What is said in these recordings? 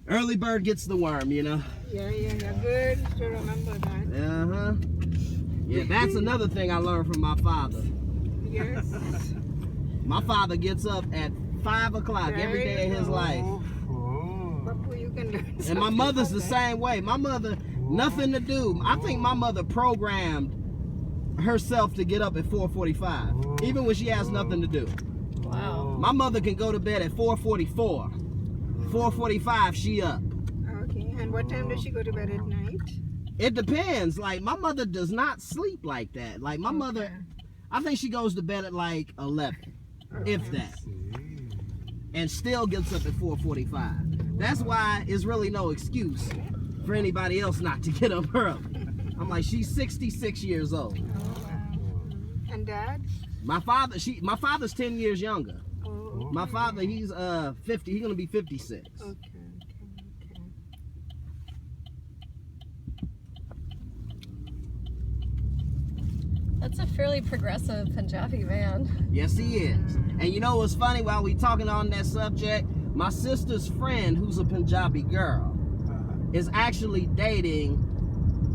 Early bird gets the worm, you know. Yeah. Good to remember that. Yeah, that's another thing I learned from my father. Yes. My father gets up at 5 o'clock every day of his life. Papu, you can learn And my something mother's from the that. same way. My mother, nothing to do. I think my mother programmed herself to get up at 4:45, even when she has nothing to do. Wow. My mother can go to bed at 4:44. 4:45, she up. Okay. And what time does she go to bed at night? It depends. Like, my mother does not sleep like that. Like, my mother, I think she goes to bed at like 11, if that. And still gets up at 4:45. That's why it's really no excuse for anybody else not to get up early. I'm like, she's 66 years old. Oh, wow. And Dad? My father's 10 years younger. Oh, My father, he's 50. He's gonna be 56. okay. That's a fairly progressive Punjabi man. Yes, he is. And you know what's funny? While we talking on that subject, my sister's friend, who's a Punjabi girl, is actually dating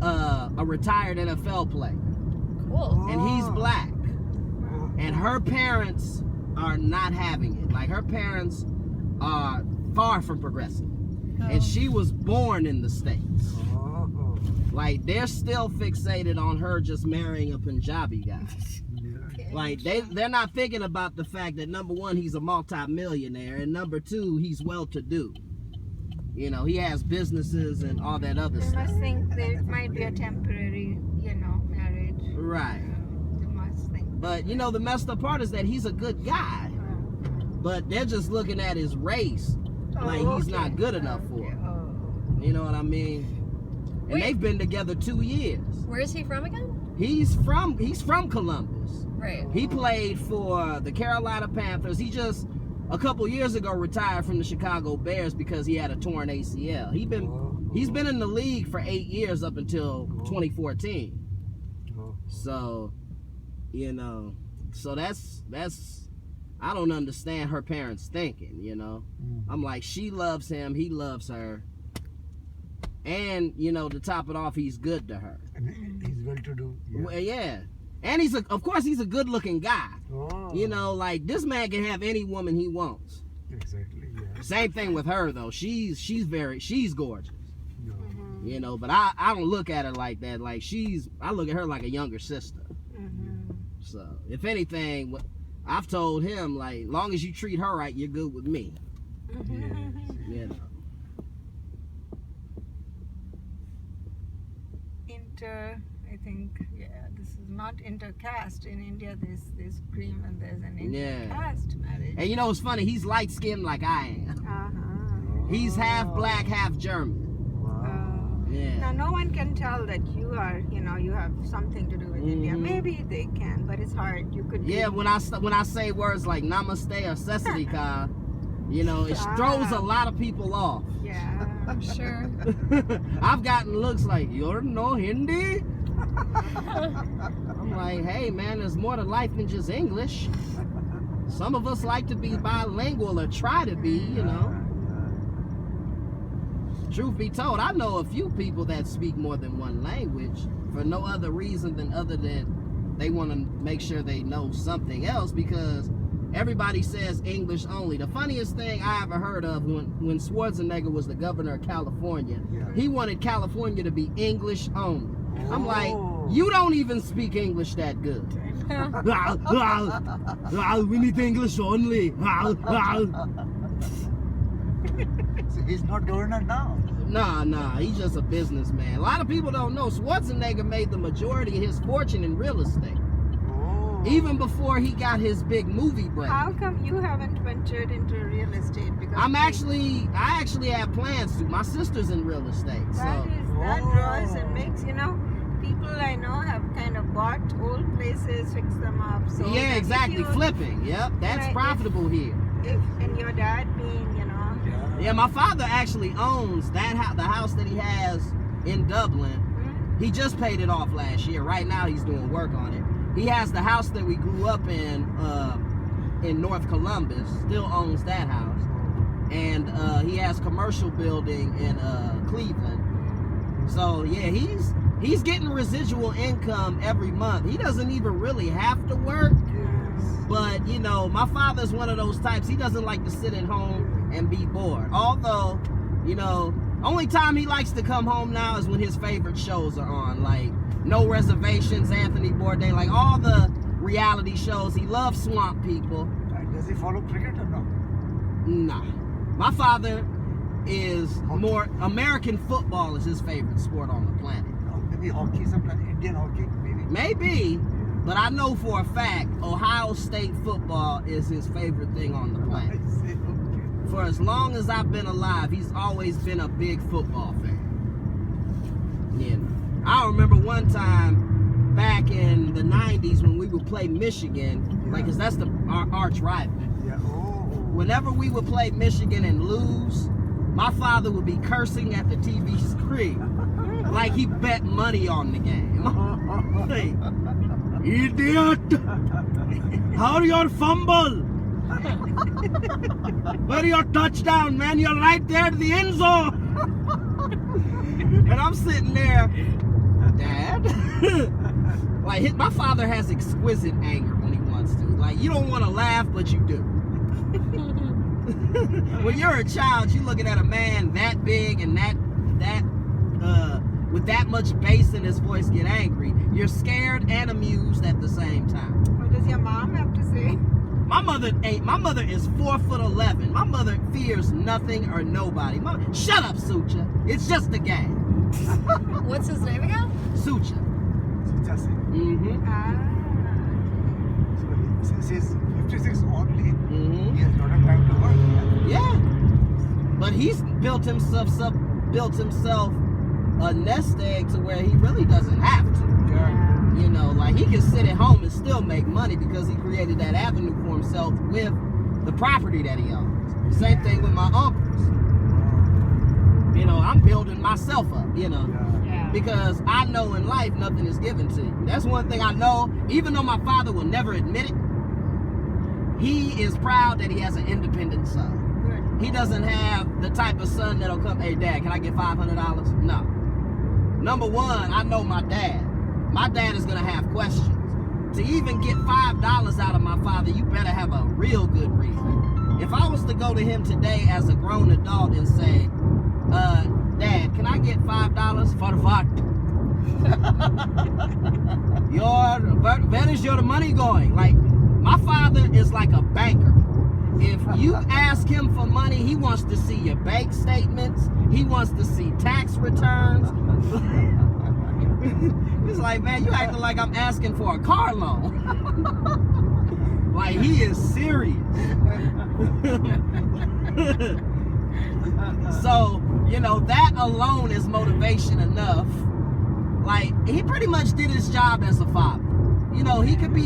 a retired NFL player, Cool. and he's black. And her parents are not having it. Like, her parents are far from progressive, and she was born in the States. Like, they're still fixated on her just marrying a Punjabi guy. Like, they're not thinking about the fact that, number one, he's a multi-millionaire, and number two, he's well-to-do. You know, he has businesses and all that other They stuff. must think that it might be a temporary, marriage. Right. They must think. But, you know, the messed up part is that he's a good guy, but they're just looking at his race like he's not good enough for her. Oh. You know what I mean? And Wait. they've been together 2 years. Where is he from again? He's from Columbus. Right. He played for the Carolina Panthers. He just a couple years ago retired from the Chicago Bears because he had a torn ACL. He's been in the league for 8 years up until 2014. So, you know, so that's I don't understand her parents thinking, you know. I'm like, she loves him, he loves her. And, you know, to top it off, he's good to her. And he's well to do. Well, yeah. And of course he's a good looking guy. You know, like, this man can have any woman he wants. Exactly, yeah. Same thing with her though. She's gorgeous. Yeah. You know, but I don't look at her like that. Like, I look at her like a younger sister. So, if anything, I've told him, like, long as you treat her right, you're good with me. You know. I think, this is not intercaste. In India, there's cream and there's an intercaste marriage. And you know what's funny? He's light skinned like I am. He's half black, half German. Yeah. Now, no one can tell that you are, you have something to do with India. Maybe they can, but it's hard. You could. Yeah, when I say words like namaste or sasrika, you know, it throws a lot of people off. Yeah. I'm sure. I've gotten looks like, you're no Hindi? I'm like, hey man, there's more to life than just English. Some of us like to be bilingual or try to be, you know. Truth be told, I know a few people that speak more than one language for no other reason than they want to make sure they know something else, because everybody says English only. The funniest thing I ever heard of when Schwarzenegger was the governor of California, he wanted California to be English only. I'm like, you don't even speak English that good. We need English only. So he's not governor now. Nah, he's just a businessman. A lot of people don't know Schwarzenegger made the majority of his fortune in real estate. Even before he got his big movie break. How come you haven't ventured into real estate? Because I actually have plans to. My sister's in real estate, that draws and makes, people I know have kind of bought old places, fixed them up. So yeah, exactly. Flipping. Yep, that's profitable here. And your dad being, Yeah, my father actually owns the house that he has in Dublin. He just paid it off last year. Right now he's doing work on it. He has the house that we grew up in North Columbus, still owns that house. and he has commercial building in Cleveland. So yeah, he's getting residual income every month. He doesn't even really have to work. But you know, my father's one of those types. He doesn't like to sit at home and be bored. Although, you know, only time he likes to come home now is when his favorite shows are on, like No Reservations, Anthony Bourdain, like all the reality shows. He loves Swamp People. Does he follow cricket or no? Nah. My father is more American football is his favorite sport on the planet. No, maybe hockey, sometimes Indian hockey, maybe. Maybe, but I know for a fact Ohio State football is his favorite thing on the planet. I see, okay. For as long as I've been alive, he's always been a big football fan. You know, I remember one time back in the 90s when we would play Michigan, like, 'cause that's our arch rival. Yeah. Oh. Whenever we would play Michigan and lose, my father would be cursing at the TV screen like he bet money on the game. Hey, idiot! How you fumble? Where your touchdown, man? You're right there to the end zone. And I'm sitting there, Dad. Like, my father has exquisite anger when he wants to. Like, you don't want to laugh, but you do. When you're a child, you're looking at a man that big and with that much bass in his voice get angry. You're scared and amused at the same time. What does your mom have to say? My mother is 4'11". My mother fears nothing or nobody. Shut up, Sucha. It's just a game. What's his name again? Sucha. Just say. Mm-hmm. So since he's 56 only, Mm-hmm. he has not a time to work. Yeah. But he's built himself a nest egg to where he really doesn't have to. Yeah. You know, like he can sit at home and still make money because he created that avenue for himself with the property that he owns. Same thing with my uncles. You know, I'm building myself up, you know, Yeah. because I know in life nothing is given to you. That's one thing I know, even though my father will never admit it, he is proud that he has an independent son. Good. He doesn't have the type of son that'll come, hey, Dad, can I get $500? No. Number one, I know my dad. My dad is going to have questions. To even get $5 out of my father, you better have a real good reason. If I was to go to him today as a grown adult and say, Dad, can I get $5 for what? Where is your money going? Like, my father is like a banker. If you ask him for money, he wants to see your bank statements. He wants to see tax returns. He's like, man, you acting like I'm asking for a car loan. Like, he is serious. So, you know, that alone is motivation enough. Like, he pretty much did his job as a father. You know, he could be